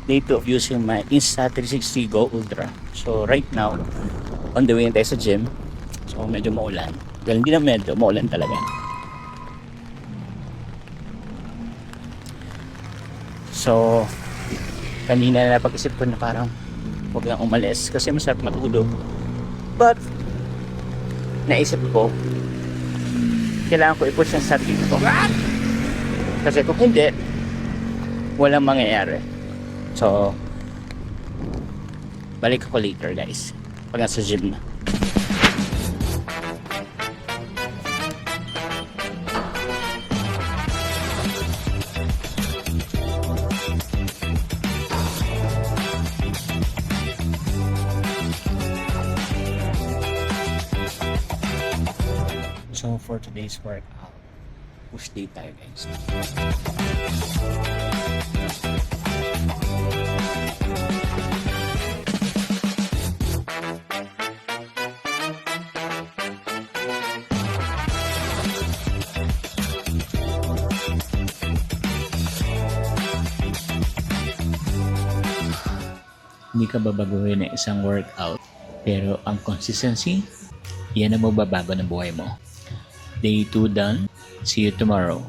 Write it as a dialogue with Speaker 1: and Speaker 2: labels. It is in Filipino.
Speaker 1: day 2 of using my Insta360 Go Ultra. So right now, on the way na tayo sa gym. So medyo maulan. Well, hindi na medyo, maulan talaga. So, kanina na napag-isip ko na parang huwag lang umalis kasi masarap matulog. But, naisip ko, kailangan ko i-push ang sarili ko. Kasi kung hindi, walang mangyayari. So, balik ako later guys. Pag nasa gym na. So, for today's workout, push day tayo guys. Hindi ka babaguhin ng isang workout, pero ang consistency, yan ang magbabago ng buhay mo. Day 2 done. See you tomorrow.